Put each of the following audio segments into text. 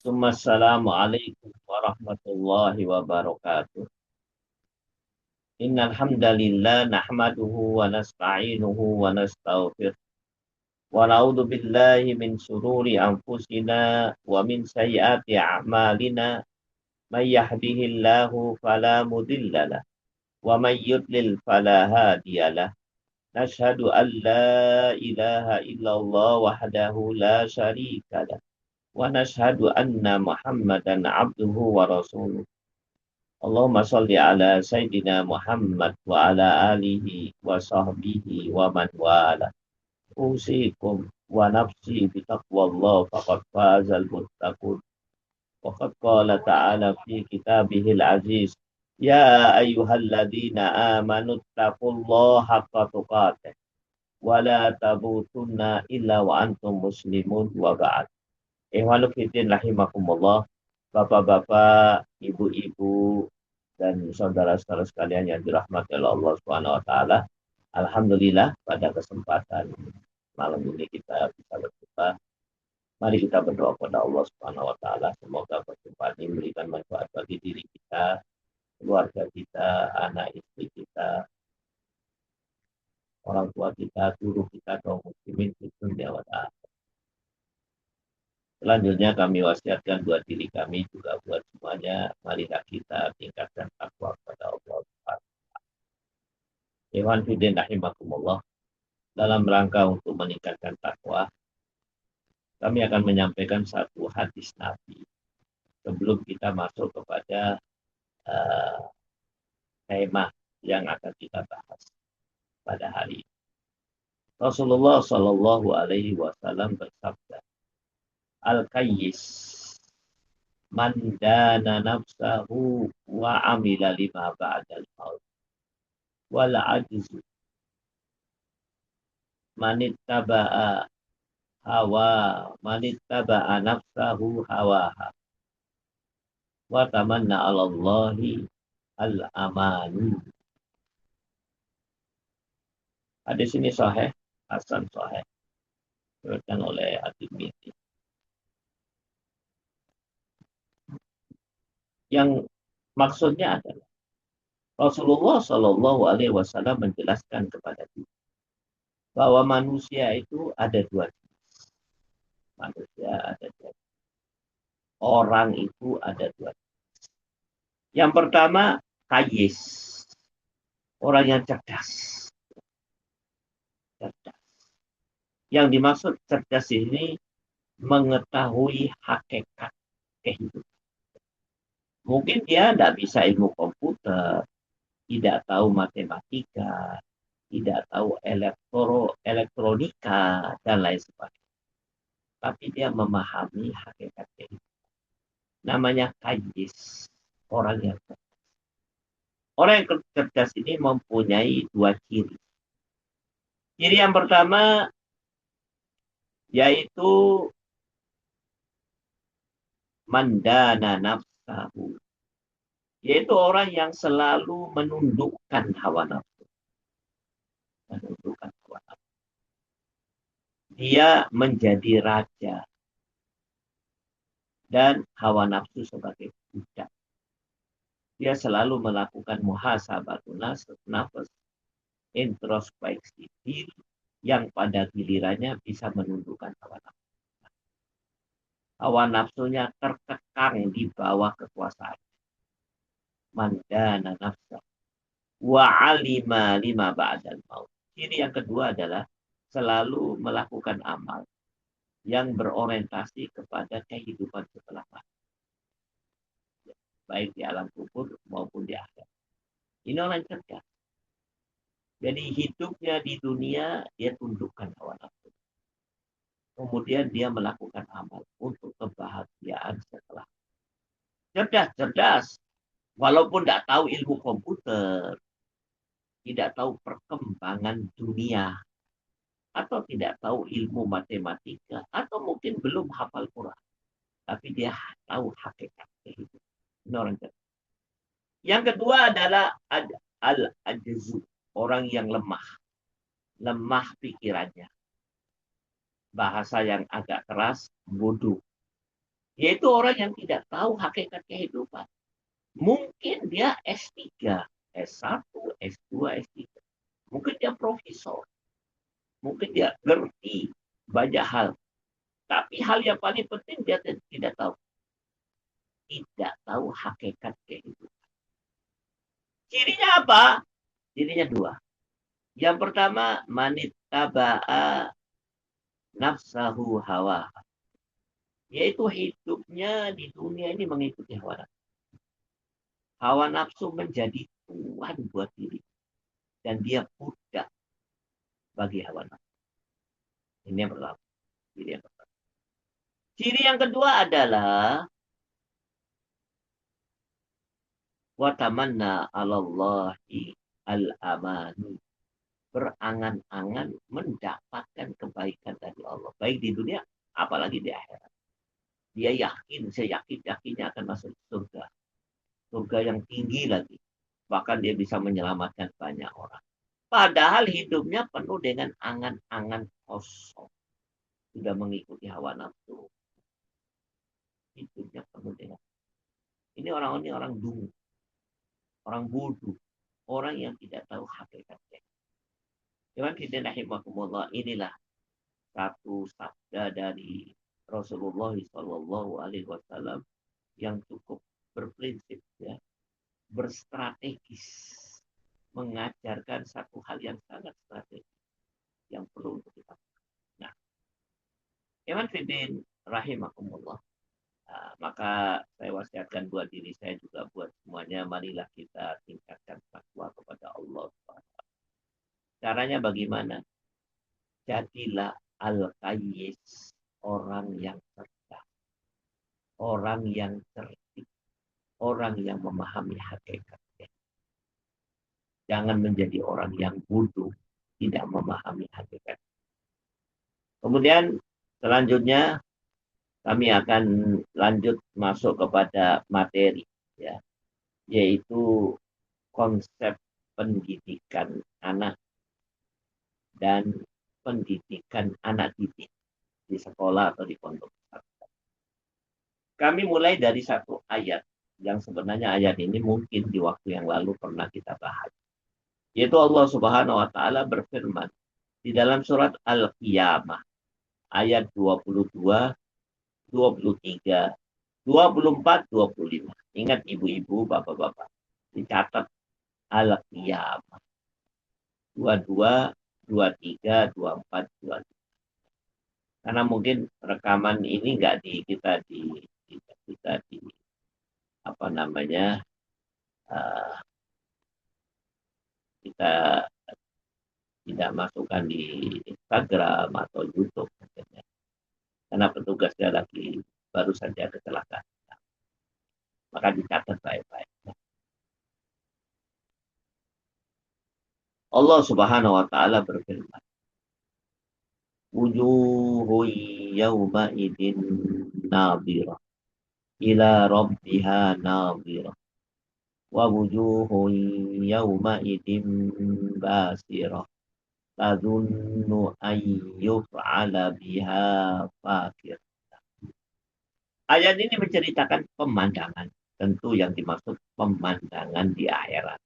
Assalamualaikum warahmatullahi wabarakatuh. Innal hamdalillah nahmaduhu wa nasta'inuhu wa nastaghfiruh wa na'udzu billahi min shururi anfusina wa min sayyiati a'malina may yahdihillahu fala mudhillalah wa may yudlil fala hadiyalah. Nashhadu an la ilaha illallah wahdahu la syarika lah wa nashhadu anna Muhammadan abduhu wa rasuluh. Allahumma sholli ala Sayyidina Muhammad wa ala alihi wa sahbihi wa man wala. Usikum wa nafsi bitaqwallah faqad fazal muttaqun. Wa qad qala ta'ala fi kitabihil aziz. Ya ayyuhalladzina amanu taqullaha haqqa tuqatih wa la tamutunna illa wa antum muslimun wa ba'd. Ihwanu fiddin rahimakumullah. Bapak-bapak, ibu-ibu, dan saudara-saudara sekalian yang dirahmati oleh Allah Subhanahu wa taala. Alhamdulillah pada kesempatan malam ini kita bisa berjumpa. Mari kita berdoa kepada Allah Subhanahu wa taala, semoga perjumpaan ini memberikan manfaat bagi diri kita, keluarga kita, anak istri kita, orang tua kita, guru kita, kaum muslimin di dunia wa akhirat. Selanjutnya kami wasiatkan buat diri kami juga buat semuanya, marilah kita tingkatkan takwa kepada Allah Subhanahu. Ikhwan fillah rahimakumullah. Dalam rangka untuk meningkatkan takwa, kami akan menyampaikan satu hadis Nabi sebelum kita masuk kepada tema yang akan kita bahas pada hari ini. Rasulullah Shallallahu Alaihi Wasallam bersabda, Al-Qayyis man dana nafsahu wa amila lima ba'dal maut wal ajzu manittaba'a manittaba'a nafsahu hawaha wa tamanna 'ala Allahi al-amanu. Hadis ini sahih, hasan sahih, diriwayatkan oleh At-Tirmidzi. Yang maksudnya adalah Rasulullah Shallallahu Alaihi Wasallam menjelaskan kepada kita bahwa manusia itu ada dua jenis. Manusia ada dua jenis. Orang itu ada dua jenis. Yang pertama, kayis. Orang yang cerdas. Cerdas. Yang dimaksud cerdas ini mengetahui hakikat kehidupan. Mungkin dia tidak bisa ilmu komputer, tidak tahu matematika, tidak tahu elektronika, dan lain sebagainya. Tapi dia memahami hakikat kehidupan. Namanya kayis, orang yang cerdas. Orang yang cerdas ini mempunyai dua ciri. Ciri yang pertama yaitu mandana nafsahu, yaitu orang yang selalu menundukkan hawa nafsu. Menundukkan hawa nafsu. Dia menjadi raja dan hawa nafsu sebagai budak. Dia selalu melakukan muhasabatun nafas, introspeksi diri yang pada gilirannya bisa menundukkan hawa nafsu. Hawa nafsunya terkekang di bawah kekuasaan. Mandana nafsa wa alima lima ba'dal maut. Ciri yang kedua adalah selalu melakukan amal yang berorientasi kepada kehidupan setelah mati, baik di alam kubur maupun di akhirat. Ini orang cerdas. Jadi hidupnya di dunia dia tundukkan hawa nafsu. Kemudian dia melakukan amal untuk kebahagiaan setelah. Cerdas. Walaupun tidak tahu ilmu komputer, tidak tahu perkembangan dunia, atau tidak tahu ilmu matematika, atau mungkin belum hafal Quran. Tapi dia tahu hakikat kehidupan. Ini orang cerdas. Yang kedua adalah al-ajzu, orang yang lemah. Lemah pikirannya. Bahasa yang agak keras, bodoh. Yaitu orang yang tidak tahu hakikat kehidupan. Mungkin dia S3, S1, S2, S3. Mungkin dia profesor. Mungkin dia ngerti banyak hal. Tapi hal yang paling penting dia tidak tahu. Tidak tahu hakikat kehidupan. Cirinya apa? Cirinya dua. Yang pertama, manittaba'a nafsahu hawa. Yaitu hidupnya di dunia ini mengikuti hawa nafsu. Hawa nafsu menjadi tuan buat diri. Dan dia budak bagi hawa nafsu. Ini yang pertama. Ciri yang pertama. Ciri yang kedua adalah watamanna 'alallahi al-amani. Berangan-angan mendapatkan kebaikan dari Allah. Baik di dunia, apalagi di akhirat. Dia yakin, saya yakin-yakinnya akan masuk surga. Surga yang tinggi lagi. Bahkan dia bisa menyelamatkan banyak orang. Padahal hidupnya penuh dengan angan-angan kosong. Sudah mengikuti hawa nafsu. Hidupnya penuh dengan. Ini orang dungu. Orang bodoh. Orang yang tidak tahu hakikatnya. Cuman kita rahimakumullah, inilah satu sabda dari Rasulullah Shallallahu Alaihi Wasallam yang cukup berprinsip, ya, berstrategis, mengajarkan satu hal yang sangat strategis yang perlu untuk kita. Nah, Iman Fidin rahimakumullah. Nah, maka saya wasiatkan buat diri saya juga buat semuanya, marilah kita tingkatkan takwa kepada Allah. Caranya bagaimana? Jadilah al-qayyis, orang yang cerdas, orang yang cerdik, orang yang memahami hakikatnya. Jangan menjadi orang yang bodoh, tidak memahami hakikat. Kemudian selanjutnya kami akan lanjut masuk kepada materi, ya, yaitu konsep pendidikan anak dan pendidikan anak didik di sekolah atau di pondok. Kami mulai dari satu ayat yang sebenarnya ayat ini mungkin di waktu yang lalu pernah kita bahas. Yaitu Allah Subhanahu wa taala berfirman di dalam surat Al-Qiyamah ayat 22, 23, 24, 25. Ingat ibu-ibu, bapak-bapak. Dicatat Al-Qiyamah. 22, 23, 24, 25. Karena mungkin rekaman ini nggak di kita di apa namanya, kita tidak masukkan di Instagram atau YouTube. Karena petugasnya lagi baru saja kecelakaan. Maka dicatat baik-baik. Allah Subhanahu wa taala berfirman, wujuhun yawma idin nadhirah ila rabbiha nadhirah wa wujuhun yawma idin basirah tadunnu an yuf'ala biha fakir. Ayat ini menceritakan pemandangan. Tentu yang dimaksud pemandangan di akhirat.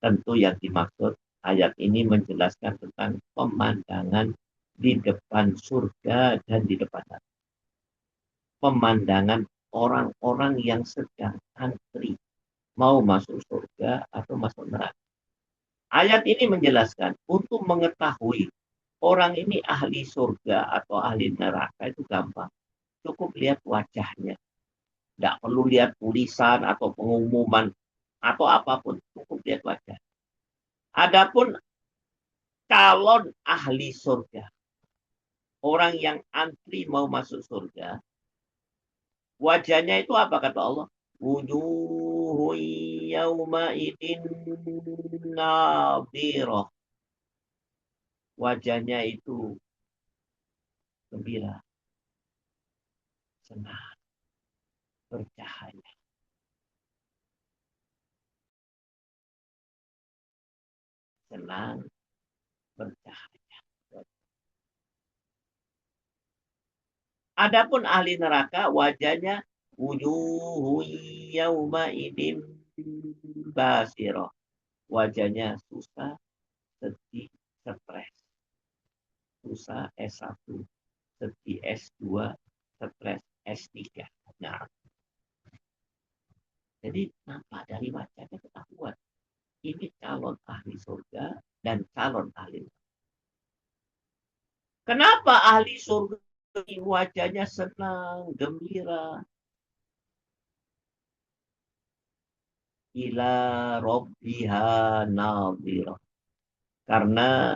Tentu yang dimaksud ayat ini menjelaskan tentang pemandangan di depan surga dan di depan neraka. Pemandangan orang-orang yang sedang antri mau masuk surga atau masuk neraka. Ayat ini menjelaskan untuk mengetahui orang ini ahli surga atau ahli neraka itu gampang. Cukup lihat wajahnya. Tidak perlu lihat tulisan atau pengumuman atau apapun. Cukup lihat wajah. Adapun calon ahli surga, orang yang antri mau masuk surga, wajahnya itu apa kata Allah? Wujuhun yawma idin nadhirah. Wajahnya itu gembira, senang, bercahaya. Senang, bercahaya. Adapun ahli neraka wajahnya wujuhu yauma idin basirah. Wajahnya susah, sedih, stres. Susah S1, sedih S2, stres S3. Nah, jadi nampak dari wajahnya ketahuan. Ini calon ahli surga dan calon ahli neraka. Kenapa ahli surga ini wajahnya senang, gembira? Ila robbiha nadhirah. Karena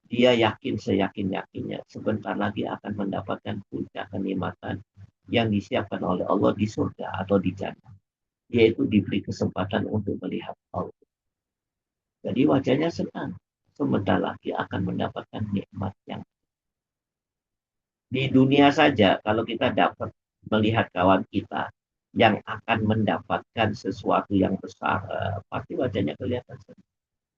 dia yakin seyakin-yakinnya sebentar lagi akan mendapatkan puncak kenikmatan yang disiapkan oleh Allah di surga atau di jannah. Yaitu diberi kesempatan untuk melihat Allah. Jadi wajahnya senang. Sebentar lagi akan mendapatkan nikmat yang di dunia saja. Kalau kita dapat melihat kawan kita yang akan mendapatkan sesuatu yang besar, pasti wajahnya kelihatan senang.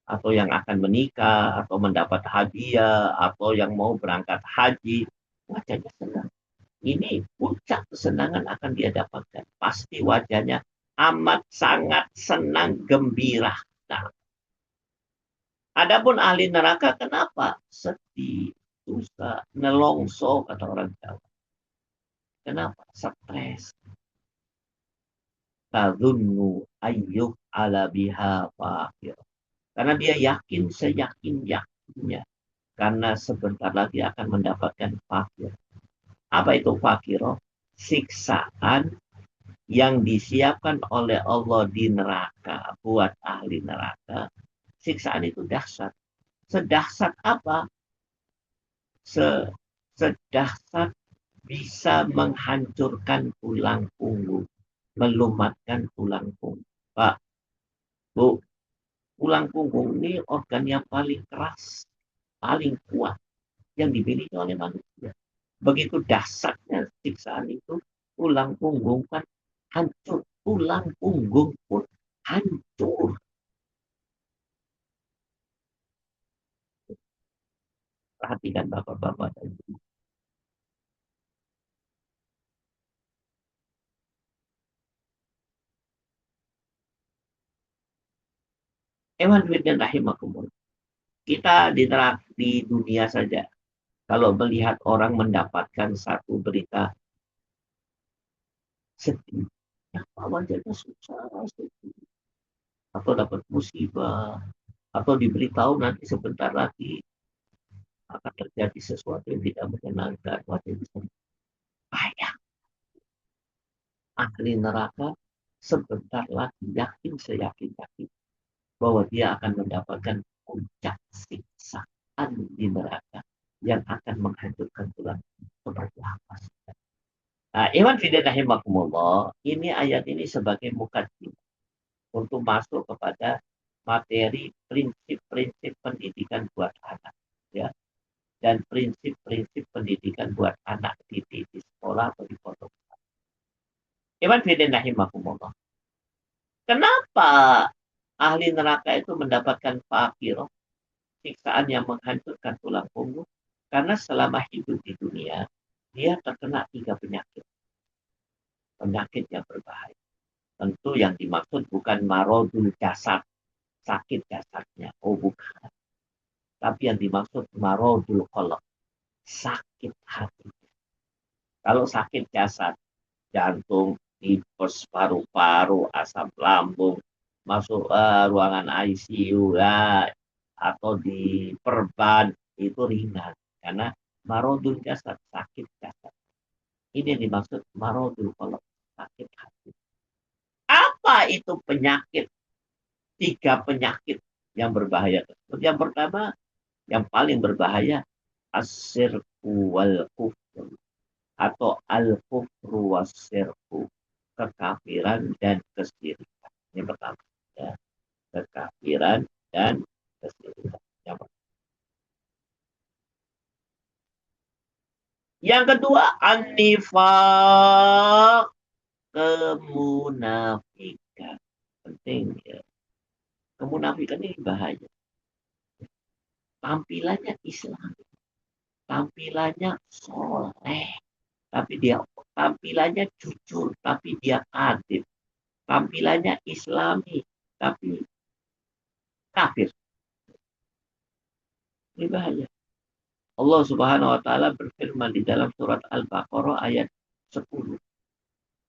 Atau yang akan menikah, atau mendapat hadiah, atau yang mau berangkat haji, wajahnya senang. Ini puncak kesenangan akan dia dapatkan. Pasti wajahnya amat sangat senang, gembira. Nah, adapun ahli neraka kenapa? Sedih, susah, nelongso, kata orang Jawa. Kenapa? Stres. Tadunnu ayyuh ala biha fakir. Karena dia yakin, seyakin-yakinnya. Karena sebentar lagi akan mendapatkan fakir. Apa itu fakir? Siksaan yang disiapkan oleh Allah di neraka buat ahli neraka. Siksaan itu dahsyat. Sedahsyat apa? Sedahsyat bisa menghancurkan tulang punggung. Melumatkan tulang punggung. Pak, Bu, tulang punggung ini organ yang paling keras, paling kuat yang dimiliki oleh manusia. Begitu dahsyatnya siksaan itu, tulang punggung kan hancur. Tulang punggung pun hancur. Perhatikan bapak-bapak dan ibu. Ewan dan rahimakumullah. Kita di dunia saja. Kalau melihat orang mendapatkan satu berita sedih. Apa wajahnya susah, sedih. Atau dapat musibah. Atau diberitahu nanti sebentar lagi akan terjadi sesuatu yang tidak menyenangkan. Wajah bisa payah. Ahli neraka sebentar lagi yakin seyakin-yakin bahwa dia akan mendapatkan puncak siksaan di neraka yang akan menghancurkan tulang seperti apa. Nah, Iman Fidel Rahimakumullah, ini ayat ini sebagai mukadimah untuk masuk kepada materi prinsip-prinsip pendidikan buat anak. Ya, dan prinsip-prinsip pendidikan buat anak di sekolah atau di pondok. Iman Fidel Rahimakumullah. Kenapa ahli neraka itu mendapatkan fakir, siksaan yang menghancurkan tulang punggung? Karena selama hidup di dunia, dia terkena 3 penyakit. Penyakit yang berbahaya. Tentu yang dimaksud bukan marodul jasad, sakit jasadnya. Oh bukan. Tapi yang dimaksud marodul kolok, sakit hati. Kalau sakit jasad, jantung, tipes, paru-paru, asam lambung, masuk ruangan ICU ya, atau di perban itu ringan karena marodul jasad, sakit jasad. Ini yang dimaksud marodul kolok, sakit hati. Apa itu penyakit? 3 penyakit yang berbahaya tersebut. Yang pertama, yang paling berbahaya asyirku wal kufur atau al kufru wasirku, kekafiran dan kesyirikan. Ini pertama, ya. Kekafiran dan kesyirikan. Yang kedua, an-nifaq, kemunafikan. Penting ya. Kemunafikan ini bahaya. Tampilannya Islam, tampilannya soleh, tapi dia tampilannya jujur, tapi dia adil. Tampilannya Islami, tapi kafir. Ini bahaya. Allah Subhanahu wa taala berfirman di dalam surat Al-Baqarah ayat 10.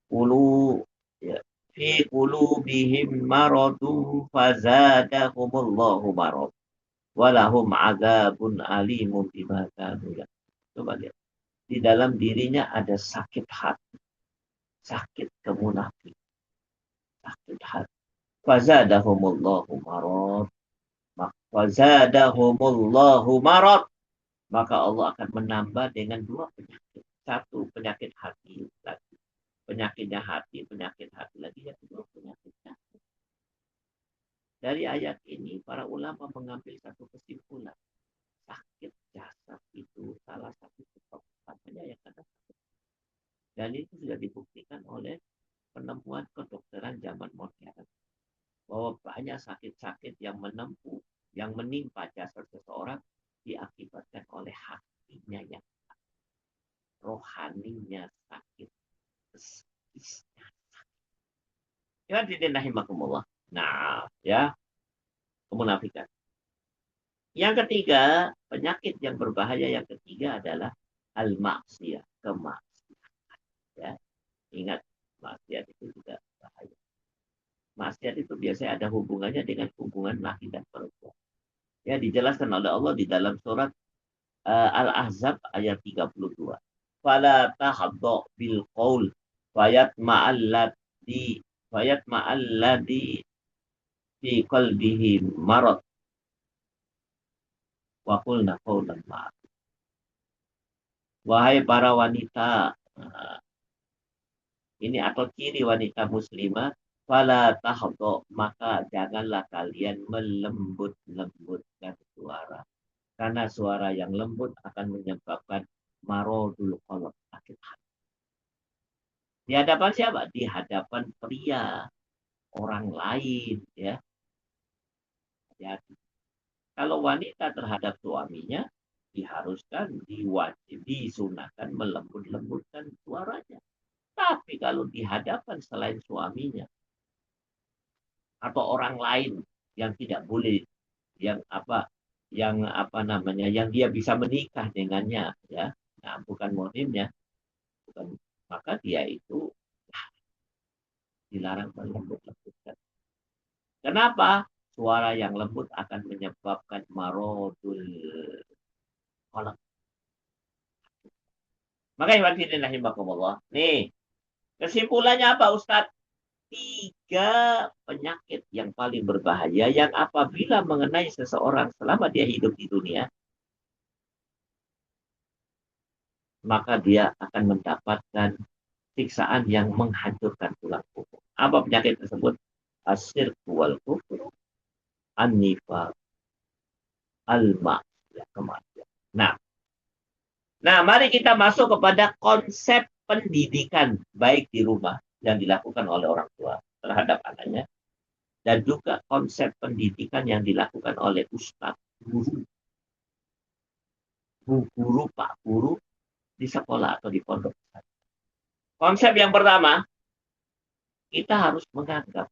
Qulu ya, fi qulubihim maradun fazadahumullahu marad walahum adzabun alimun bima kanu. Coba lihat. Di dalam dirinya ada sakit hati, sakit kemunafikan, sakit hati. Fazadahumullahu marad. Fazadahumullahu marad. Maka Allah akan menambah dengan dua penyakit. Satu, penyakit hati lagi. Penyakitnya hati, penyakit hati lagi. Yang kedua, penyakit hati. Dari ayat ini, para ulama mengambil satu kesimpulan. Sakit jasad itu salah satu sebab utamanya yang ada sakit. Dan itu sudah dibuktikan oleh penemuan kedokteran zaman modern. Bahwa banyak sakit-sakit yang menimpa jasad seseorang diakibatkan oleh hatinya yang sakit. Rohaninya sakit. Psikisnya sakit. Ya, dinahimakumullah. Nah, ya, kemunafikan. Yang ketiga, penyakit yang berbahaya yang ketiga adalah al-maksiyah, kemaksiatan. Ya, ingat, maksiat itu juga bahaya. Maksiat itu biasanya ada hubungannya dengan hubungan laki dan perempuan. Ya, dijelaskan oleh Allah di dalam surat Al-Ahzab ayat 32. Fala tahdha bil qaul fayatma'alladhi fi qalbihi marad wa qulna qawlan ma'ruf. Wahai para wanita, ini atau ciri wanita muslimah, fala tahdha, maka janganlah kalian melembut-lembutkan suara. Karena suara yang lembut akan menyebabkan marodul qalb, sakit hati. Di hadapan siapa? Di hadapan pria, orang lain, ya. Jadi, kalau wanita terhadap suaminya, diharuskan, disunahkan melembut-lembutkan suaranya. Tapi kalau di hadapan selain suaminya, atau orang lain yang tidak boleh, yang dia bisa menikah dengannya, ya, nah, bukan muhrimnya, maka dia itu dilarang melembut-lembutkan. Kenapa? Suara yang lembut akan menyebabkan marodul qalb. Maka Allah. Nih, kesimpulannya apa, Ustadz? 3 penyakit yang paling berbahaya yang apabila mengenai seseorang selama dia hidup di dunia, maka dia akan mendapatkan siksaan yang menghancurkan tulang punggung. Apa penyakit tersebut? Asyirku wal kufur, an-nifaq, al-ma'siyah, kematian. Nah, mari kita masuk kepada konsep pendidikan baik di rumah yang dilakukan oleh orang tua terhadap anaknya, dan juga konsep pendidikan yang dilakukan oleh ustadz, guru, pak guru di sekolah atau di pondok. Konsep yang pertama, kita harus menganggap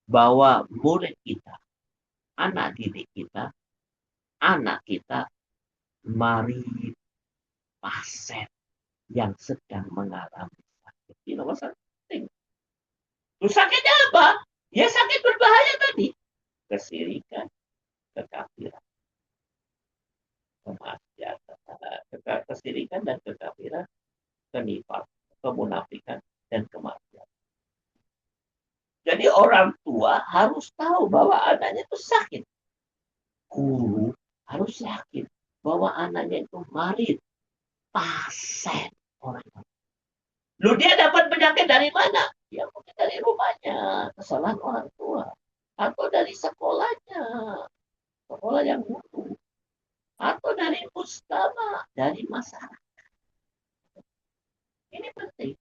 bahwa murid kita, anak didik kita, anak kita, mari pasien yang sedang mengalami sakit. Ini nomor satu. Sakitnya apa? Ya sakit berbahaya tadi. Kesirikan, kekafiran. Kesirikan dan kekafiran, kenifak, kemunafikan, dan kematian. Jadi orang tua harus tahu bahwa anaknya itu sakit. Guru harus yakin bahwa anaknya itu marid, pasien orang. Lu dia dapat penyakit dari mana? Ya mungkin dari rumahnya, kesalahan orang tua. Atau dari sekolahnya, sekolah yang buruk. Atau dari mustama, dari masyarakat. Ini penting.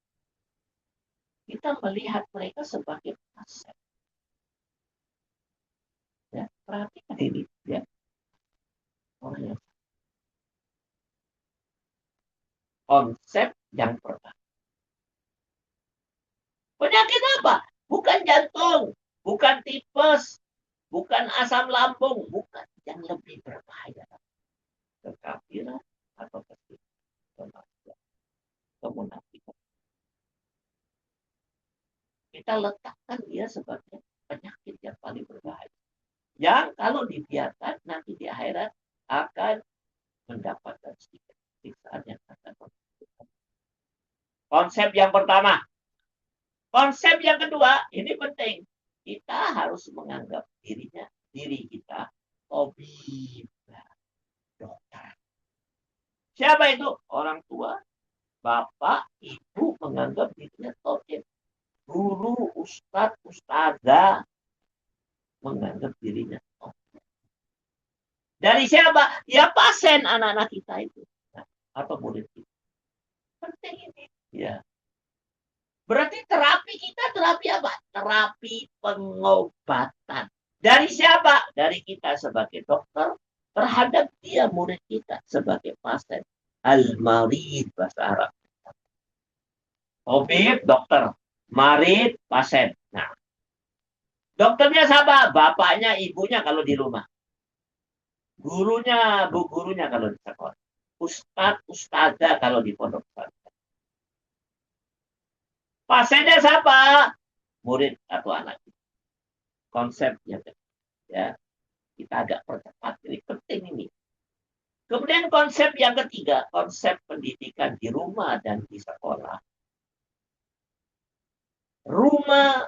Kita melihat mereka sebagai pasien. Ya, perhatikan ini. Ya. Konsep yang pertama. Penyakit apa? Bukan jantung, bukan tipes, bukan asam lambung, bukan. Yang lebih berbahaya. Kekafiran atau kemunafikan. Kita letakkan dia sebagai penyakit yang paling berbahaya. Yang kalau dibiarkan nanti di akhirat akan mendapatkan siksaan yang akan menentukan. Konsep yang pertama. Konsep yang kedua, ini penting. Kita harus menganggap diri kita, tabib, dokter. Siapa itu? Orang tua, bapak, ibu menganggap dirinya tabib. Guru, ustadz, ustazah menganggap dirinya tabib. Dari siapa? Ya pasien anak-anak kita itu. Atau murid kita. Penting ini. Ya. Berarti terapi kita terapi apa? Terapi pengobatan. Dari siapa? Dari kita sebagai dokter terhadap dia murid kita sebagai pasien. Al-marid bahasa Arab. Tabib, dokter. Marid, pasien. Nah, dokternya siapa? Bapaknya, ibunya kalau di rumah. Gurunya, bu gurunya kalau di sekolah. Ustadz, ustazah kalau di pondok pesantren. Pasiennya siapa? Murid atau anak. Konsepnya ya kita agak percepat, ini penting ini. Kemudian konsep yang ketiga, konsep pendidikan di rumah dan di sekolah. Rumah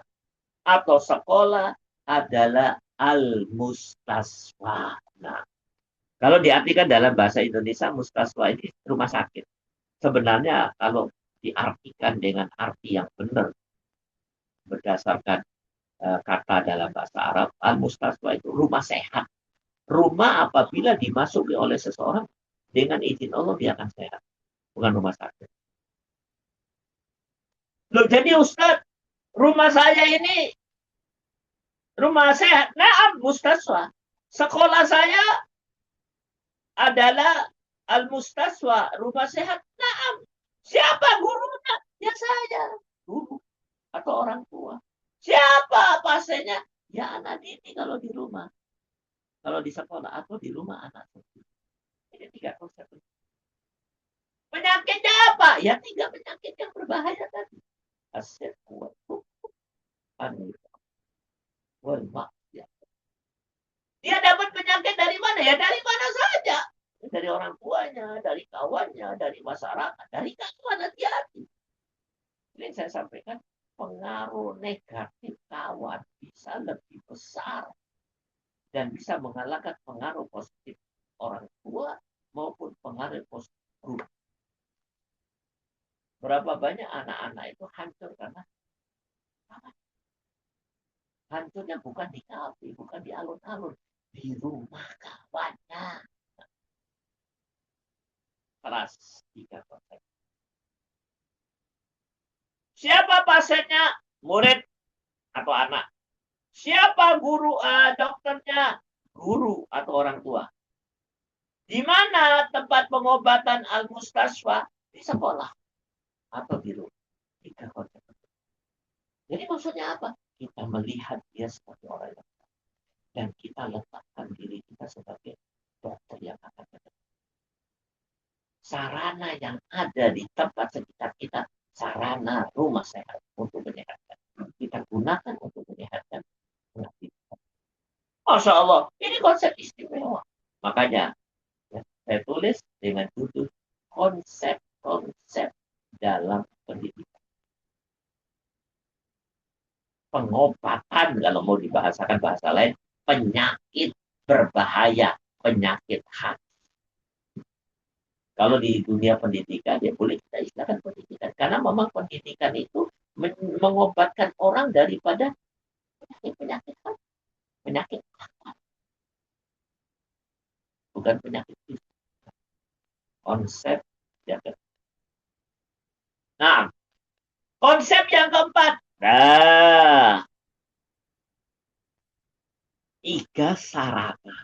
atau sekolah adalah al-mustaswa. Nah, kalau diartikan dalam bahasa Indonesia, mustaswa ini rumah sakit. Sebenarnya kalau diartikan dengan arti yang benar, berdasarkan kata dalam bahasa Arab, al-mustaswa itu rumah sehat. Rumah apabila dimasuki oleh seseorang, dengan izin Allah dia akan sehat. Bukan rumah sakit. Loh, jadi Ustaz, rumah saya ini rumah sehat. Nah, mustaswa. Sekolah saya adalah al-mustaswa, rumah sehat. Nah, siapa gurunya? Ya saya, guru atau orang tua. Siapa pasiennya? Ya anak didik kalau di rumah. Kalau di sekolah atau di rumah anak. Ini tiga konsep. Penyakitnya apa? Ya tiga penyakit yang berbahaya tadi. Asyik kuat. Ya. Dia dapat penyakit dari mana? Ya dari mana saja. Dari orang tuanya, dari kawannya, dari masyarakat, dari kawan, hati-hati. Ini saya sampaikan, pengaruh negatif kawan bisa lebih besar dan bisa mengalahkan pengaruh positif orang tua maupun pengaruh positif guru. Berapa banyak anak-anak itu hancur karena hancurnya bukan di kafe, bukan di alun-alun, di rumah kawannya. Kelas 3 konsep. Siapa pasiennya? Murid atau anak. Siapa guru dokternya? Guru atau orang tua. Di mana tempat pengobatan al-mustaswa? Di sekolah atau di rumah. 3 konsep. Jadi maksudnya apa? Kita melihat dia sebagai orang yang dan kita letakkan diri kita sebagai dokter yang akan datang. Sarana yang ada di tempat sekitar kita, sarana rumah sehat untuk menyehatkan. Kita gunakan untuk menyehatkan. Masya Allah, ini konsep istimewa. Makanya ya, saya tulis dengan judul konsep-konsep dalam pendidikan. Pengobatan, kalau mau dibahasakan bahasa lain, penyakit berbahaya, penyakit hati. Kalau di dunia pendidikan, ya boleh kita istilahkan pendidikan. Karena memang pendidikan itu mengobatkan orang daripada penyakit-penyakit hati. Penyakit hati. Bukan penyakit fisik. Konsep yang kedua. Nah, konsep yang keempat. Nah, 3 sarana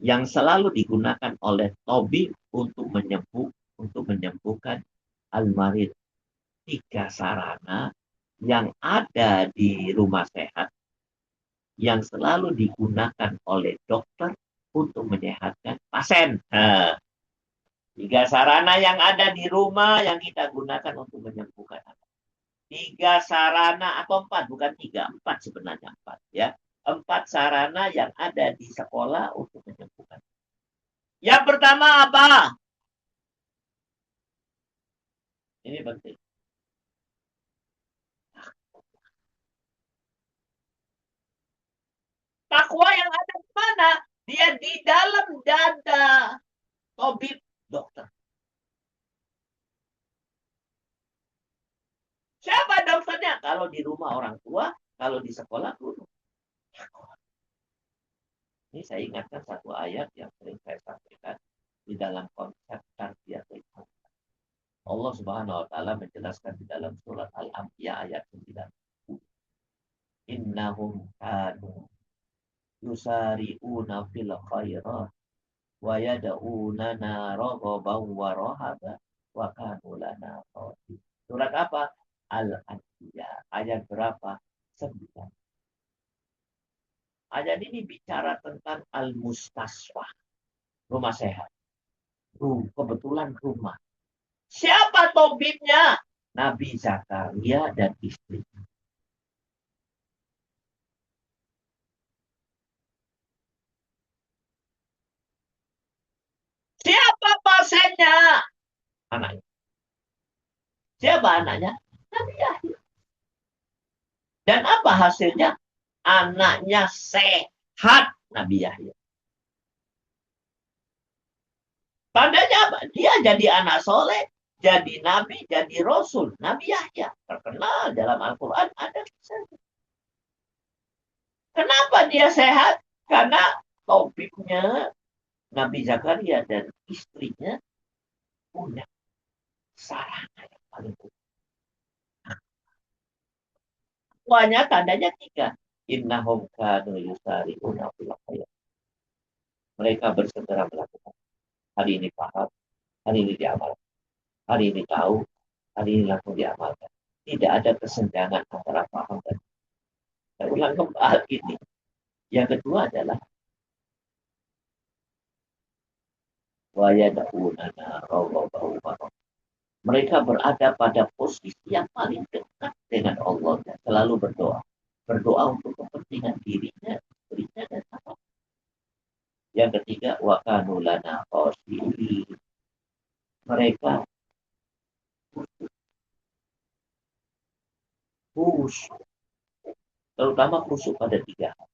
yang selalu digunakan oleh tabib untuk menyembuhkan al-marid. tiga sarana yang ada di rumah sehat yang selalu digunakan oleh dokter untuk menyehatkan pasien. Nah, tiga sarana yang ada di rumah yang kita gunakan untuk menyembuhkan. Tiga sarana atau empat, bukan tiga, empat sebenarnya empat ya. Empat sarana yang ada di sekolah untuk menyembuhkan. Yang pertama apa? Ini penting. Takwa yang ada di mana? Dia di dalam dada tabib dokter. Siapa dokternya? Kalau di rumah orang tua, kalau di sekolah guru. Ini saya ingatkan satu ayat yang sering saya sampaikan di dalam konsep tarbiyah. Allah Subhanahu wa taala menjelaskan di dalam surat Al-Anbiya ayat 9. Innahum kanu yusari'una fil khairat wa yad'unana raghaban wa rahaban wa kanu lana khashi'in. Surat apa? Al-Anbiya ayat berapa? 9. Ayat ini bicara tentang al-mustasfa, rumah sehat. Kebetulan rumah. Siapa tabibnya? Nabi Zakaria dan istrinya. Siapa pasiennya? Anaknya. Siapa anaknya? Nabi Yahya. Dan apa hasilnya? Anaknya sehat, Nabi Yahya. Tandanya apa? Dia jadi anak soleh, jadi nabi, jadi rasul. Nabi Yahya terkenal dalam Al-Quran ada kisahnya. Kenapa dia sehat? Karena topiknya Nabi Zakaria dan istrinya punya sarana yang paling utama. Semuanya tandanya tiga. Innahum kanu yusari'una fil khairat. Mereka bersegera melakukan. Hari ini paham, hari ini diamalkan. Hari ini tahu, hari ini langsung diamalkan. Tidak ada kesenjangan antara paham dan saya ulang kembali ini. Yang kedua adalah wayada'unana rawwabahu barok. Mereka berada pada posisi yang paling dekat dengan Allah dan selalu berdoa. Berdoa untuk kepentingan dirinya, istrinya, dan apa. Yang ketiga, wakanulana qasiri. Mereka khusyuk. Terutama khusyuk pada tiga hal.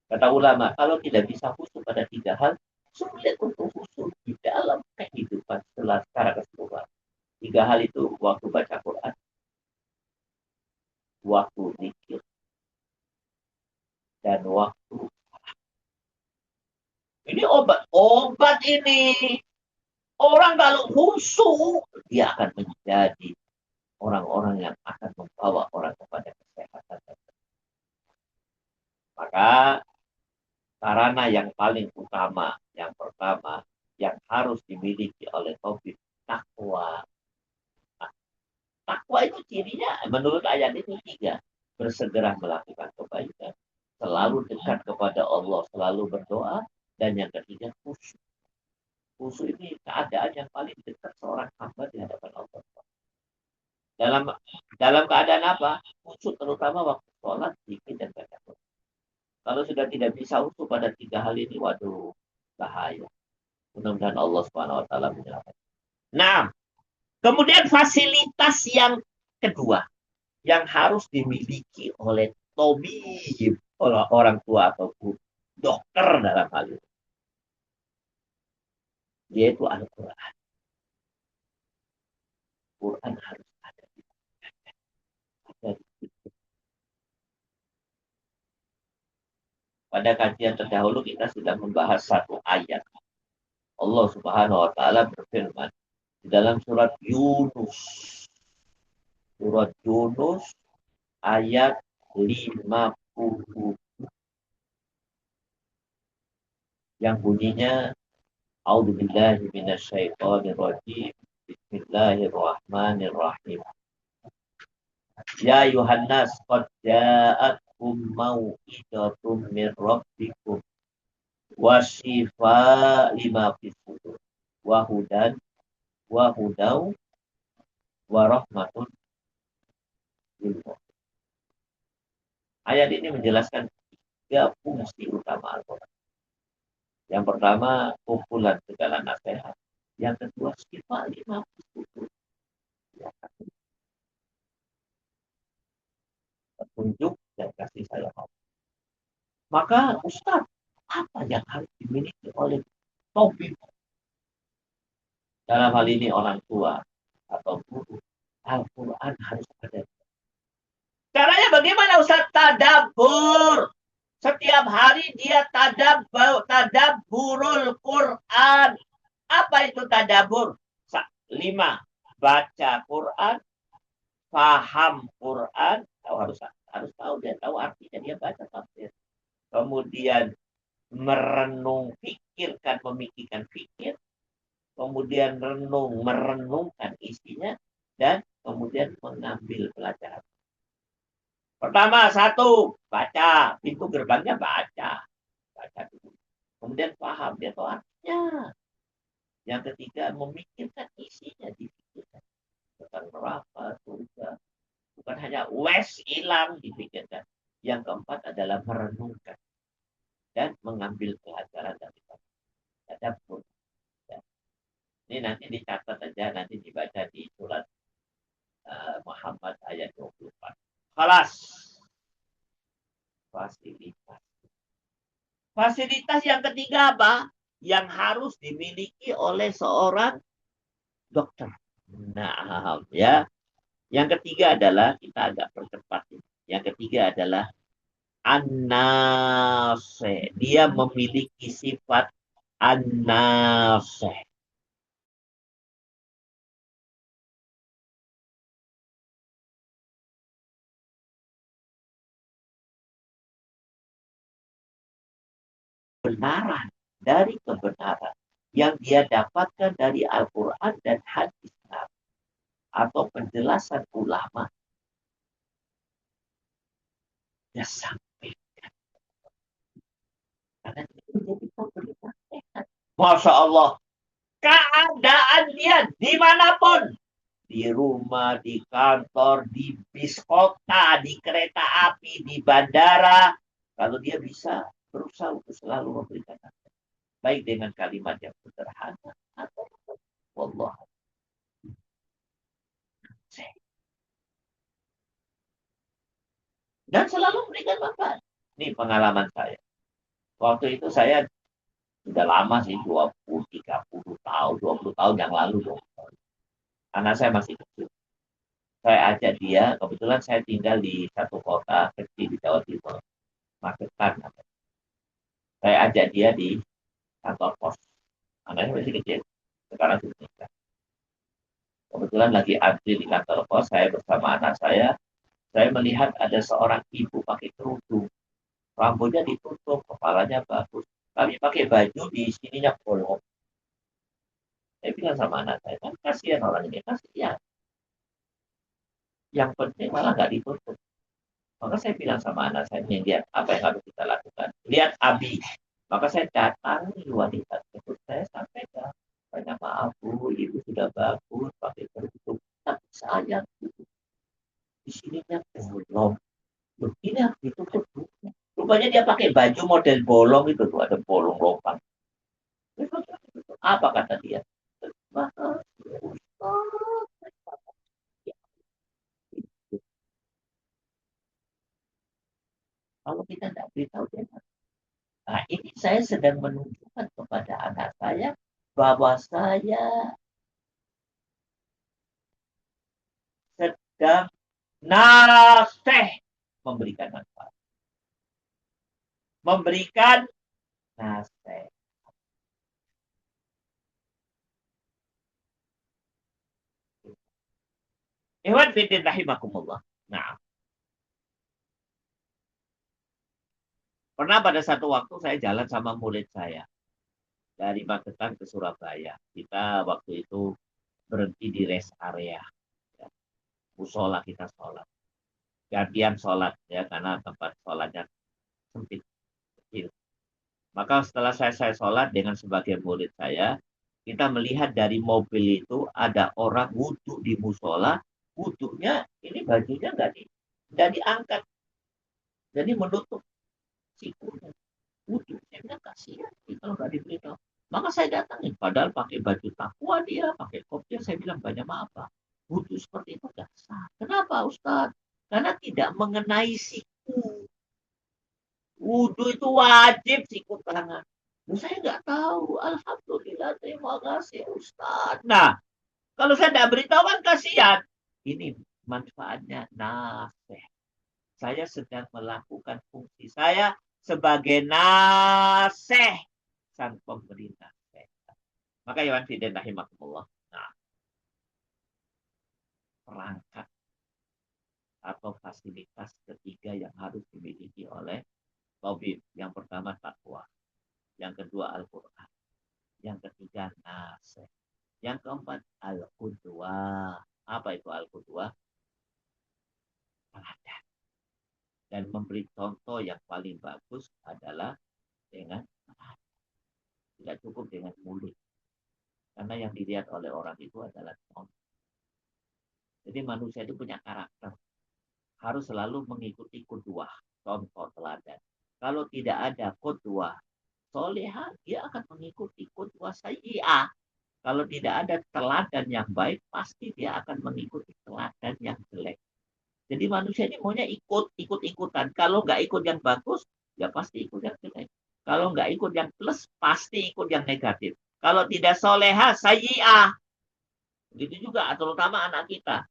Kata ulama, kalau tidak bisa khusyuk pada tiga hal, sulit untuk khusyuk di dalam kehidupan secara keseluruhan. Tiga hal itu waktu baca Quran, waktu zikir, dan waktu. Ini obat ini. Orang kalau khusyuk, dia akan menjadi orang-orang yang akan membawa orang kepada kesehatan. Maka sarana yang paling utama, yang pertama, yang harus dimiliki oleh tabib, takwa. Nah, takwa itu cirinya menurut ayat ini tiga. Bersegera melakukan kebaikan, selalu dekat kepada Allah, selalu berdoa, dan yang ketiga khusyuk. Khusyuk ini keadaan yang paling dekat seorang hamba di hadapan Allah. Dalam dalam keadaan apa? Khusyuk terutama waktu sholat, zikir, dan baca Quran. Kalau sudah tidak bisa khusyuk pada tiga hal ini, waduh, bahaya. Mudah-mudahan Allah Subhanahu wa taala menyelamatkan. Nah, kemudian fasilitas yang kedua yang harus dimiliki oleh tabib, oleh orang tua ataupun dokter dalam hal ini, yaitu Al-Quran. Quran harus ada di pada kajian terdahulu kita sudah membahas satu ayat. Allah Subhanahu wa taala berfirman di dalam surat Yunus. Surat Yunus ayat 50 yang bunyinya A'udzubillahi minasyaitonirrajim. Bismillahirrahmanirrahim. Ya Yohanes, qad ja'atkum mau'izatum min rabbikum wa shifa lima fis sudur wa hudan wa hudau wa rahmatun lil mu'minin. Ayat ini menjelaskan tiga fungsi utama Al-Quran. Yang pertama, kumpulan segala nasihat. Yang kedua, shifa lima fis sudur. Ya, petunjuk dan kasih sayang Allah. Maka Ustaz, apa yang harus dimiliki oleh Taufik dalam hal ini orang tua atau guru? Al-Quran harus ada. Caranya bagaimana Ustaz? Tadabbur. Setiap hari dia tadabburul Quran. Apa itu tadabbur? 5. Baca Quran, paham Quran, harus tahu, dia tahu artinya, dia baca tafsir. Kemudian merenung, pikirkan, memikirkan fikir, kemudian merenungkan isinya, dan kemudian mengambil pelajaran. Pertama, satu, baca. Pintu gerbangnya baca. Baca dulu. Kemudian paham, dia tahu artinya. Yang ketiga, memikirkan isinya, dipikirkan. Tentang neraka, surga. Bukan hanya wes hilang, dipikirkan. Yang keempat adalah merenungkan. Dan mengambil pelajaran dari itu. Ada pun. Ya. Ini nanti dicatat aja, nanti dibaca di surat Muhammad ayat 24. Kelas. Fasilitas. Fasilitas yang ketiga apa? Yang harus dimiliki oleh seorang dokter. Nah, ya. Yang ketiga adalah, kita agak percepat. Yang ketiga adalah an-nase. Dia memiliki sifat an-nase. Kebenaran dari kebenaran yang dia dapatkan dari Al-Quran dan hadis atau penjelasan ulama, dia sampaikan. Karena itu menjadi pemerintah sehat. Masya Allah. Keadaan dia dimanapun. Di rumah, di kantor, di bis kota, di kereta api, di bandara. Kalau dia bisa berusaha untuk selalu memberikan nasihat. Baik dengan kalimat yang sederhana atau Allah. Dan selalu memberikan manfaat. Ini pengalaman saya. Waktu itu saya sudah lama sih, 20, 30 tahun, 20 tahun yang lalu dong. Karena saya masih kecil. Saya ajak dia, kebetulan saya tinggal di satu kota kecil di Jawa Timur, Magetan. Saya ajak dia di kantor pos. Anaknya masih kecil, sekarang sudah nikah. Kebetulan lagi antri di kantor pos, saya bersama anak saya melihat ada seorang ibu pakai kerudung. Rambutnya ditutup, kepalanya bagus. Kami pakai baju di sininya bolong. Saya bilang sama anak saya, kan kasihan orang ini, kasihan. Yang penting malah nggak ditutup. Maka saya bilang sama anak saya, nih lihat apa yang harus kita lakukan. Lihat Abi. Maka saya datangi wanita tersebut. Saya sampaikan, banyak maaf Bu, Ibu sudah bagus pakai kerudung. Tapi sayang, di sininya bolong. Loh, ini harus ditutup dulu. Rupanya dia pakai baju model bolong itu tuh, ada bolong lubang. Apa kata dia? Kalau kita tidak beritahu dia. Nah, ini saya sedang menunjukkan kepada anak saya bahwa saya sedang naseh memberikan manfaat. Memberikan naseh. Ikhwan fillah rahimakumullah. Nah, pernah pada satu waktu saya jalan sama murid saya dari Magetan ke Surabaya. Kita waktu itu berhenti di rest area. Ya, musola kita sholat. gantian sholat ya, karena tempat sholatnya sempit kecil. Maka setelah saya sholat dengan sebagian murid saya, kita melihat dari mobil itu ada orang wudhu di musola, wudhunya ini bajunya nggak diangkat, jadi menutup sikunya. Wudhu, saya bilang kasihan kalau nggak diberitahu. Maka saya datangin, padahal pakai baju takwa dia, pakai kopiah, saya bilang banyak maaf Pak. Wudhu seperti itu nggak sah. Kenapa Ustaz? Karena tidak mengenai siku. Wudhu itu wajib siku tangan. Saya nggak tahu. Alhamdulillah, terima kasih Ustaz. Nah, kalau saya tidak beritahu kan kasihan. Ini manfaatnya nasih. Saya sedang melakukan fungsi saya sebagai nasih sang pemerintah. Maka Iwan Fidin rahimahullah. Nah, perangkat atau fasilitas ketiga yang harus dimiliki oleh tabib. Yang pertama takwa. Yang kedua Al-Quran. Yang ketiga nasih. Yang keempat Al-Qudwah. Apa itu Al-Qudwah? Teladan. Dan memberi contoh yang paling bagus adalah dengan teladan. Tidak cukup dengan mulut. Karena yang dilihat oleh orang itu adalah contoh. Jadi manusia itu punya karakter. Harus selalu mengikuti qudwah, contoh teladan. Kalau tidak ada qudwah solehah, dia akan mengikuti qudwah sayyi'ah. Kalau tidak ada teladan yang baik, pasti dia akan mengikuti teladan yang jelek. Jadi manusia ini maunya ikut-ikutan. Kalau nggak ikut yang bagus, ya pasti ikut yang jelek. Kalau nggak ikut yang plus, pasti ikut yang negatif. Kalau tidak solehah, sayyi'ah. Begitu juga, terutama anak kita.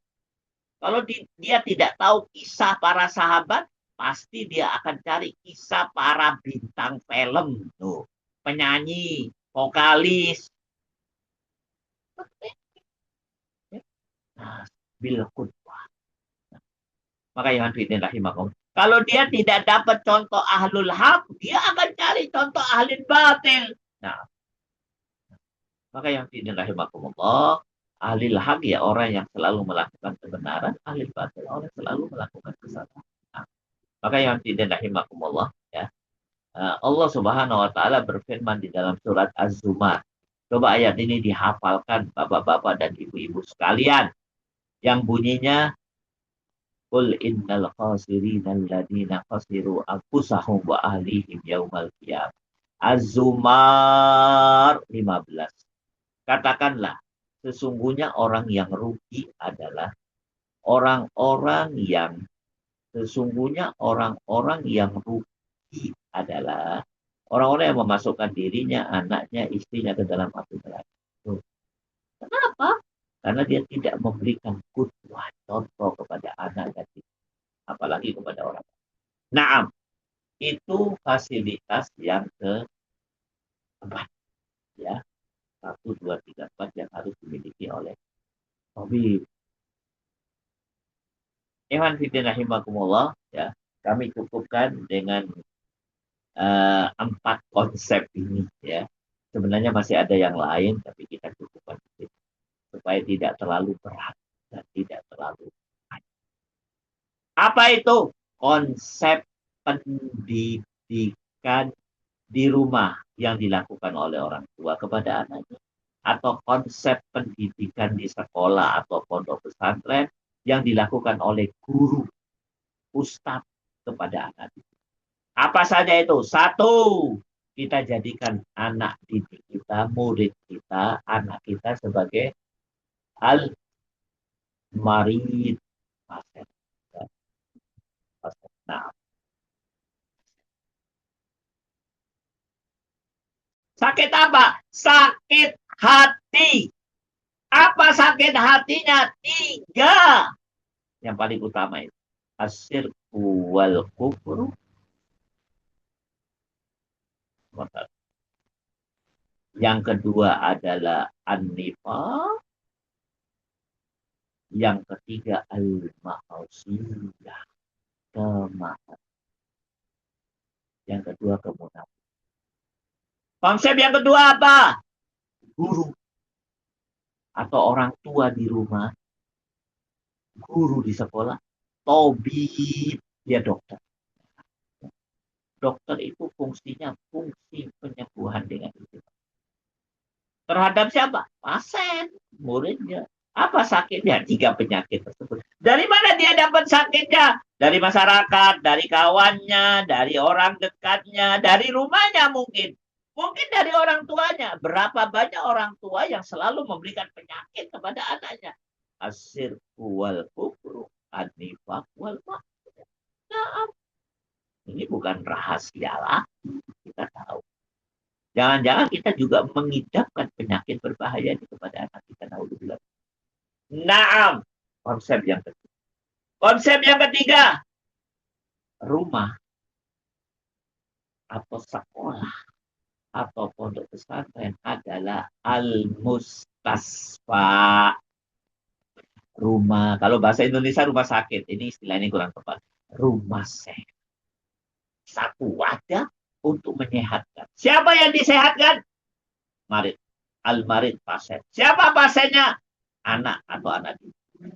Kalau dia tidak tahu kisah para sahabat, pasti dia akan cari kisah para bintang film. Tuh, penyanyi, vokalis. Nah, bil qudwah. Maka yang fitin rahimahum. Kalau dia tidak dapat contoh ahlul haq, dia akan cari contoh ahlul batil. Nah, maka yang fitin rahimahumullah, ahlul haq ya orang yang selalu melakukan kebenaran, ahlul batil orang yang selalu melakukan kesalahan. Nah, maka yang fitin rahimahumullah, ya. Allah Subhanahu wa taala berfirman di dalam surat Az-Zumar. Coba ayat ini dihafalkan Bapak-bapak dan Ibu-ibu sekalian. Yang bunyinya Qul innal khasirina alladina khasiru anfusahum wa ahlihim yaumal qiyamah. Az-Zumar 15. Katakanlah, sesungguhnya orang yang rugi adalah orang-orang yang rugi adalah orang-orang yang memasukkan dirinya, anaknya, istrinya ke dalam api neraka. Kenapa? Karena dia tidak memberikan kudwah, contoh kepada anak dan istri, apalagi kepada orang. Naam, itu fasilitas yang keempat. Ya, 1, 2, 3, 4 yang harus dimiliki oleh tabib. Ikhwan fillah rahimakumullah, ya, kami cukupkan dengan 4 konsep ini, ya. Sebenarnya masih ada yang lain, tapi kita cukupkan supaya tidak terlalu berat dan tidak terlalu banyak. Apa itu? Konsep pendidikan di rumah yang dilakukan oleh orang tua kepada anaknya. Atau konsep pendidikan di sekolah atau pondok pesantren yang dilakukan oleh guru, ustadz kepada anak. Apa saja itu? 1, kita jadikan anak didik kita, murid kita, anak kita sebagai al-marid. Nah, sakit apa? Sakit hati. Apa sakit hatinya? 3. Yang paling utama itu. Asyirku wal kufru. Yang kedua adalah an-nifaq. Yang ketiga al-ma'asiyah. Kemaksiatan. Yang kedua kemunafikan. Konsep yang kedua apa? Guru atau orang tua di rumah, guru di sekolah, Tabib, dia dokter. Dokter itu fungsinya fungsi penyembuhan dengan itu. Terhadap siapa? Pasien, muridnya. Apa sakitnya? 3 penyakit tersebut. Dari mana dia dapat sakitnya? Dari masyarakat, dari kawannya, dari orang dekatnya, dari rumahnya mungkin. Mungkin dari orang tuanya. Berapa banyak orang tua yang selalu memberikan penyakit kepada anaknya? Asir wal kufru, anifak wal maksud. Nah, ini bukan rahasia lah. Kita tahu. Jangan-jangan kita juga mengidapkan penyakit berbahaya itu kepada anak kita. Naudzubillah. Naam. Konsep yang ketiga. Konsep yang ketiga. Rumah atau sekolah atau pondok pesantren adalah al-mustasfa. Rumah. Kalau bahasa Indonesia rumah sakit. Ini istilah ini kurang tepat. Rumah sehat. Satu wadah untuk menyehatkan. Siapa yang disehatkan? Marid. Al-marid pasien. Siapa pasiennya? Anak atau anak itu.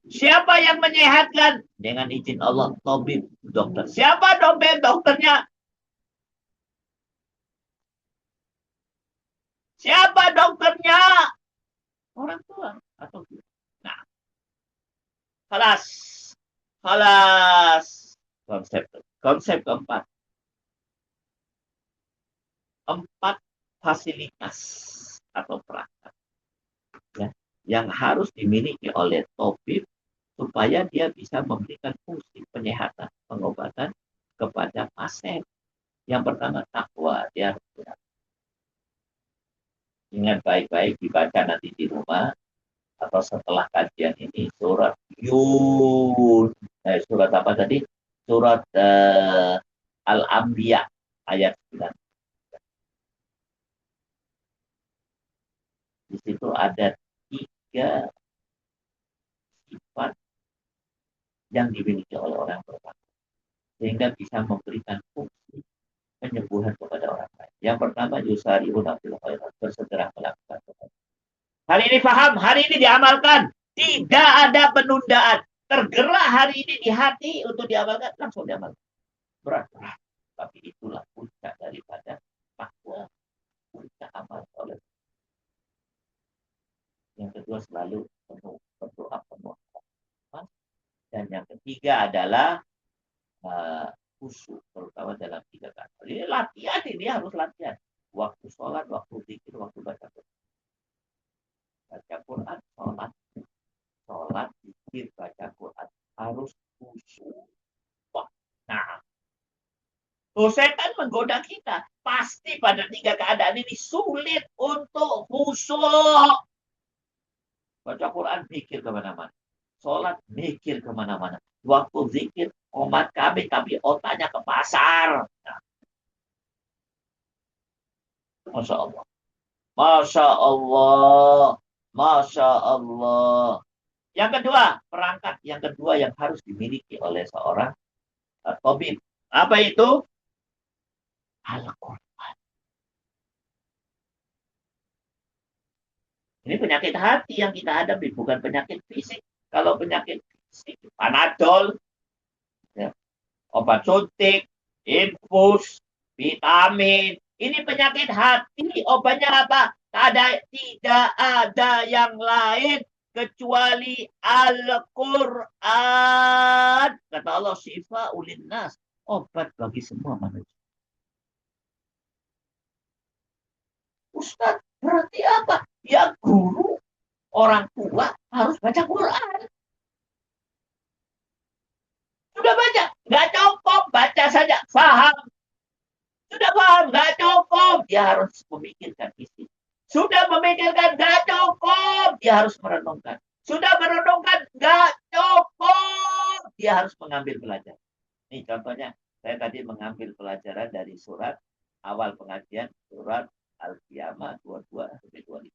Siapa yang menyehatkan? Dengan izin Allah, tabib, dokter. Siapa tabib, dokternya? Siapa dokternya? Orang tua atau nah, kelas, kelas. Konsep keempat. 4 fasilitas atau perangkat ya, yang harus dimiliki oleh tabib supaya dia bisa memberikan fungsi penyehatan, pengobatan kepada pasien. Yang pertama takwa, dia harus ingat baik-baik dibaca nanti di rumah atau setelah kajian ini surat Yun, surat apa tadi? Surat Al-Anbiya ayat 9. Di situ ada 3 sifat yang dimiliki oleh orang bertakwa sehingga bisa memberikan fungsi penyembuhan kepada orang lain. Yang pertama yusari'una fil khairat, bersegera melakukan kebaikan. Hari ini paham, hari ini diamalkan. Tidak ada penundaan. Tergerak hari ini di hati untuk diamalkan, langsung diamalkan. Berat-berat. Tapi itulah puncak daripada takwa. Puncak amal soleh. Yang kedua selalu penuh berdoa, penuh. Dan yang ketiga adalah khusyuk, terutama dalam 3 kata. Ini latihan, ini harus latihan. Waktu sholat, waktu zikir, waktu baca Quran. Baca Quran, sholat. Sholat, zikir, baca Quran. Harus khusyuk. Nah, setan menggoda kita. Pasti pada 3 keadaan ini sulit untuk khusyuk. Baca Quran, mikir kemana-mana. Sholat, mikir kemana-mana. Waktu zikir, umat kami otaknya ke pasar. Nah, Masya Allah. Masya Allah. Masya Allah. Yang kedua, perangkat yang kedua yang harus dimiliki oleh seorang tabib. Apa itu? Al-Quran. Ini penyakit hati yang kita hadapi, bukan penyakit fisik. Kalau penyakit fisik, Panadol, ya, obat suntik, infus, vitamin. Ini penyakit hati, obatnya apa? Tidak ada yang lain kecuali Al-Quran. Kata Allah, syifa ulinnas. Obat bagi semua manusia. Ustaz, berarti apa? Ya guru, orang tua harus baca Quran. Sudah baca? Nggak cukup, baca saja. Faham. Sudah paham? Nggak cukup. Dia harus memikirkan isi. Sudah memikirkan? Nggak cukup. Dia harus merenungkan. Sudah merenungkan? Nggak cukup. Dia harus mengambil pelajaran. Ini contohnya, saya tadi mengambil pelajaran dari surat awal pengajian, surat Al-Qiyamah 22-25.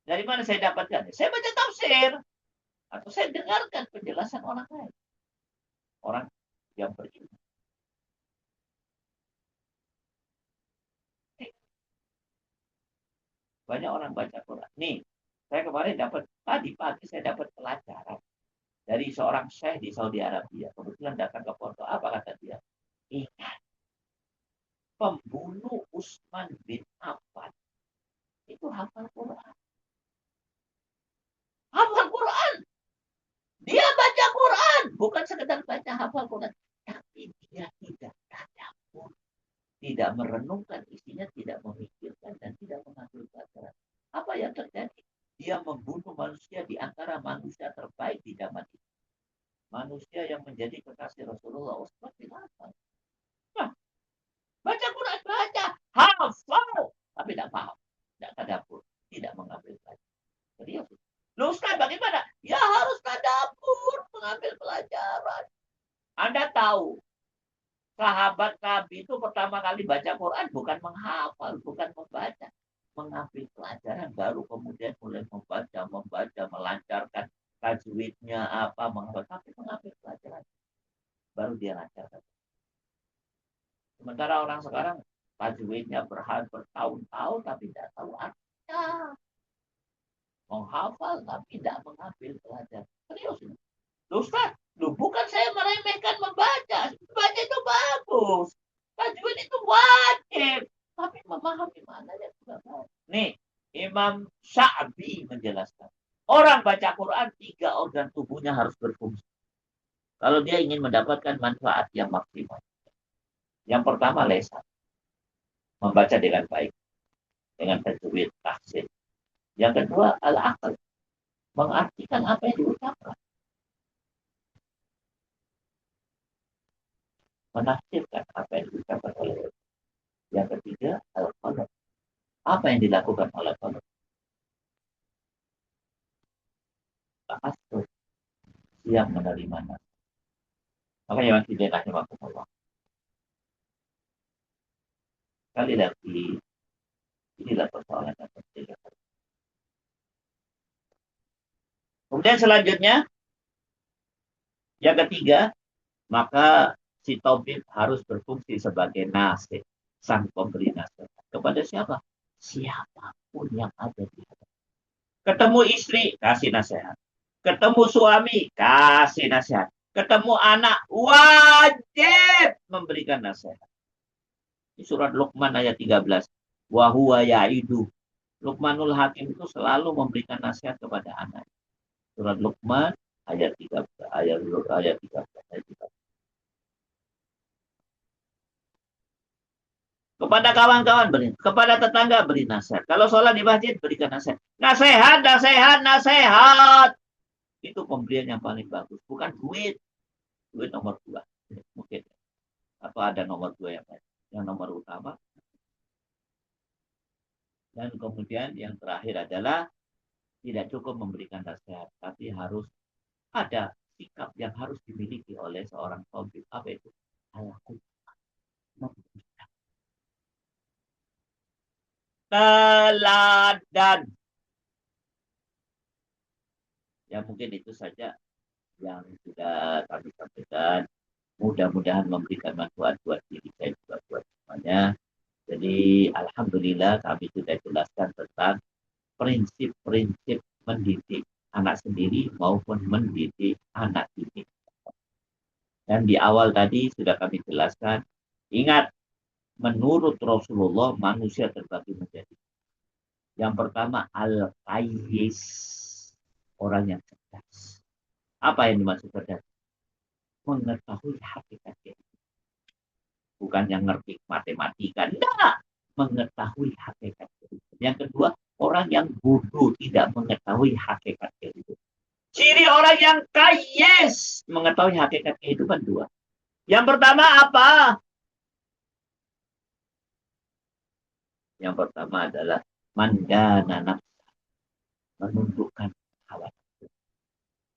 Dari mana saya dapatkan? Saya baca tafsir. Atau saya dengarkan penjelasan orang lain. Orang yang berilmu. Banyak orang baca Quran. Nih, saya kemarin tadi pagi saya dapat pelajaran. dari seorang syekh di Saudi Arabia. Kebetulan datang ke Porto. Apa kata dia? Ingat, pembunuh Utsman bin Affan itu hafal Quran. Hafal Quran. Dia baca Quran. Bukan sekedar baca hafal Quran. Tapi dia tidak tadabbur. Tidak merenungkan isinya, tidak memikirkan, dan tidak mengambil pelajaran. Apa yang terjadi? Dia membunuh manusia di antara manusia terbaik di zaman itu. Manusia yang menjadi kekasih Rasulullah Utsman bin Affan. Nah, baca Quran, baca, hafal, tapi tidak paham, tidak tadabbur, tidak mengambil pelajaran. Serius. Loh Ustaz, bagaimana? Ya harus tadabbur, mengambil pelajaran. Anda tahu, sahabat Nabi itu pertama kali baca Quran bukan menghafal, bukan membaca. Mengambil pelajaran, baru kemudian mulai membaca, melancarkan tajwidnya, apa, menghafal. Tapi mengambil pelajaran, baru dia lancarkan. Sementara orang sekarang tajwidnya bertahun-tahun tapi tidak tahu artinya. Menghafal tapi tidak mengambil pelajaran. Serius ini. Ustaz, bukan saya meremehkan membaca. Membaca itu bagus. Tajwid itu wajib. Tapi memahami maknanya juga bagus. Nih, Imam Sya'bi menjelaskan. Orang baca Quran, 3 organ tubuhnya harus berfungsi. Kalau dia ingin mendapatkan manfaat yang maksimal. Yang pertama, lesan. Membaca dengan baik. Dengan tajwid, tahsin. Yang kedua, al-aql. Mengartikan apa yang diucapkan. Menafsirkan apa yang diucapkan oleh. Yang ketiga, al-qalb. Apa yang dilakukan oleh qalb. Ta'assur. Siap menerima nasihat. Makanya masih dia kasih waktu Allah. Sekali lagi, inilah persoalan yang penting. Kemudian selanjutnya, yang ketiga, maka si tabib harus berfungsi sebagai nasih, sang pemberi nasihat. Kepada siapa? Siapapun yang ada di hadapan. Ketemu istri, kasih nasihat. Ketemu suami, kasih nasihat. Ketemu anak, wajib memberikan nasihat. Di surat Luqman ayat 13. Wa huwa ya'idu. Luqmanul Hakim itu selalu memberikan nasihat kepada anak. Surat Luqman ayat 13. Ayat 13. Kepada kawan-kawan beri, kepada tetangga beri nasihat. Kalau sholat di masjid berikan nasihat. Nasihat, nasihat, nasihat. Itu pemberian yang paling bagus. Bukan duit. Duit nomor 2. Mungkin. Atau ada nomor 2 yang lain. Yang nomor utama. Dan kemudian yang terakhir adalah tidak cukup memberikan nasihat. Tapi harus ada sikap yang harus dimiliki oleh seorang tabib. Apa itu? Teladan. Ya mungkin itu saja yang sudah kami sampaikan. Mudah-mudahan memberikan manfaat buat diri saya juga buat semuanya. Jadi alhamdulillah kami sudah jelaskan tentang prinsip-prinsip mendidik anak sendiri maupun mendidik anak didik. Dan di awal tadi sudah kami jelaskan, ingat menurut Rasulullah manusia terbagi menjadi. Yang pertama al-qayyis, orang yang cerdas. Apa yang dimaksud cerdas? Mengetahui hakikat itu. Bukan yang ngerti matematika. Tidak. Mengetahui hakikat itu. Yang kedua, orang yang bodoh tidak mengetahui hakikat kehidupan. Ciri orang yang kayes mengetahui hakikat kehidupan 2. Yang pertama apa? Yang pertama adalah mandana nafsa. Menundukkan hawa nafsu.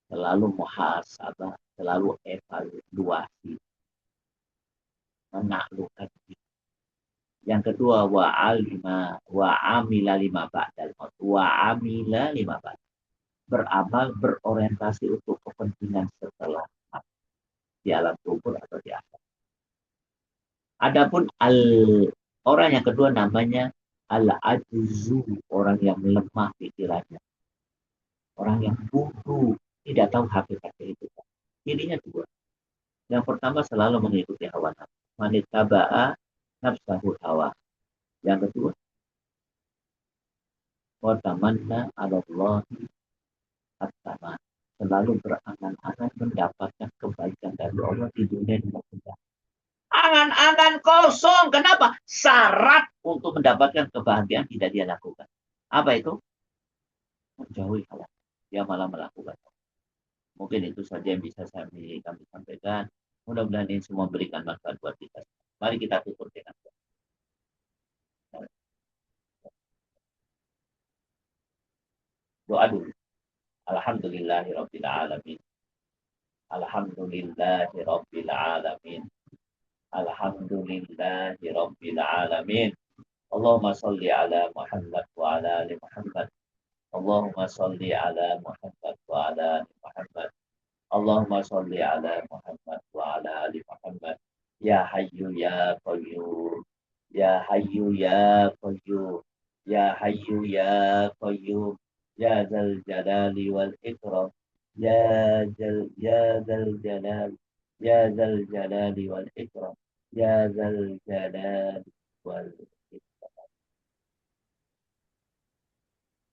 Selalu muhasabah, selalu evaluasi. Menaklukkan diri. Yang kedua wa amila lima ba'dal maut. Wa amila lima ba'dal. Beramal berorientasi untuk kepentingan setelah di alam kubur atau di akhirat. Adapun orang yang kedua namanya al-ajzu, orang yang lemah pikirannya. Orang yang bodoh, tidak tahu hakikat itu. Cirinya dua. Yang pertama selalu mengikuti hawa nafsu. Manittaba'a nafsahu hawa. Yang kedua, wa tamanna 'ala Allahi at-taman. Selalu berangan-angan mendapatkan kebaikan dari Allah di dunia dan akhirat. Angan-angan kosong. Kenapa? Syarat untuk mendapatkan kebahagiaan tidak dia lakukan. Apa itu? Menjauhi halal. Dia malah melakukan. Mungkin itu saja yang bisa kami sampaikan. Mudah-mudahan ini semua memberikan manfaat buat kita. Mari kita tutup dengan doa dulu. Alhamdulillahirabbil alamin. Alhamdulillahirabbil alamin. Alhamdulillahirabbil alamin. Allahumma salli ala Muhammad wa ala ali Muhammad. Allahumma salli ala Muhammad wa ala ali Muhammad. Allahumma salli ala Muhammad wa ala ali Muhammad. Ya Hayyu ya Qayyum. Ya Hayyu ya Qayyum. Ya Hayyu ya Qayyum. Ya Dzal Jalali wal Ikram. Ya Dzal Jalali. Ya Dzal Jalali wal Ikram. Ya Dzal Jalali wal Ikram.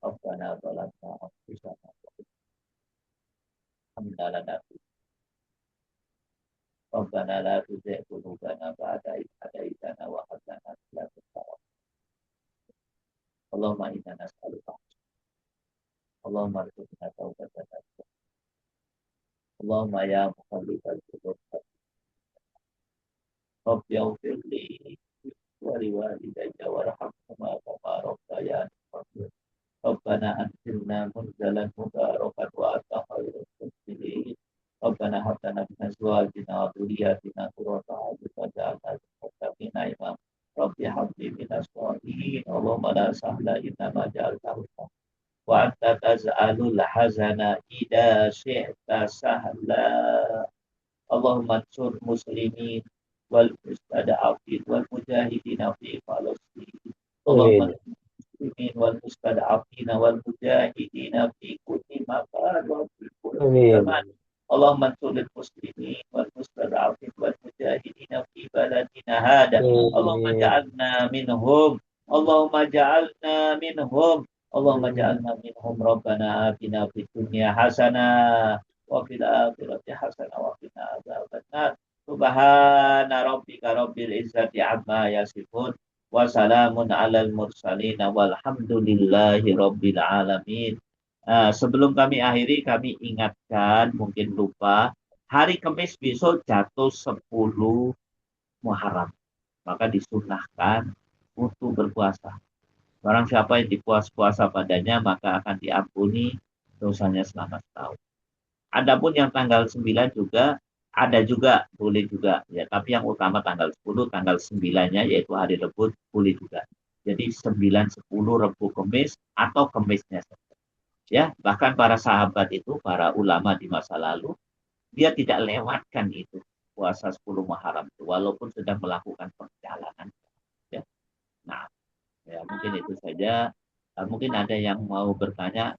Rabbana zalamna anfusana hamdalana Rabbana la tuzigh qulubana ba'da idh hadaytana wa hab lana min ladunka rahmah. Allahumma inna nas'aluka Allahumma arzuqna taubatan nasuha. Allahumma ya muqallibal qulub Rabbi ighfir li wa liwalidayya warhamhuma kama rabbayani shaghira. Rabbana anzilna munzalan mubarakan wa anta khairul munzilin. Rabbana hab lana min azwajina wa dhurriyyatina qurrata a'yun waj'alna lil muttaqina imama. Rabbi habli minas shalihin. Allahumma la sahla illa ma ja'altahu wa anta taj'alul hazana idza syi'ta sahla. Allahumma ansur muslimin wal mustada'afin wal mujahidin fi Palestin. Allahumma muslimin wal mustada'afin wal mujahidin fi kulli makan wa fi kulli zaman. Allahumma ansur muslimin wal mustada'afin wal mujahidin fi baladina hada. Allahumma ja'alna minhum. Allahumma ja'alna minhum. Allahumma ja'alna minhum. Rabbana atina fid dunya hasanah wa fil akhirati hasanah wa qina adzabannar. Subhana rabbika rabbil izzati amma yasifun wa salamun alal mursalin walhamdulillahi rabbil alamin. Sebelum kami akhiri, kami ingatkan, mungkin lupa, hari Kamis besok jatuh 10 Muharram. Maka disunahkan untuk berpuasa. Barang siapa yang dipuasa padanya, maka akan diampuni dosanya selama setahun. Adapun yang tanggal 9 juga ada juga, boleh juga ya, tapi yang utama tanggal 10, tanggal 9-nya yaitu hari Rebu boleh juga. Jadi 9, 10 Rebu Kamis atau Kamisnya saja. Ya, bahkan para sahabat itu, para ulama di masa lalu, dia tidak lewatkan itu puasa 10 Muharram itu walaupun sedang melakukan perjalanan ya. Nah, ya mungkin itu saja. Mungkin ada yang mau bertanya.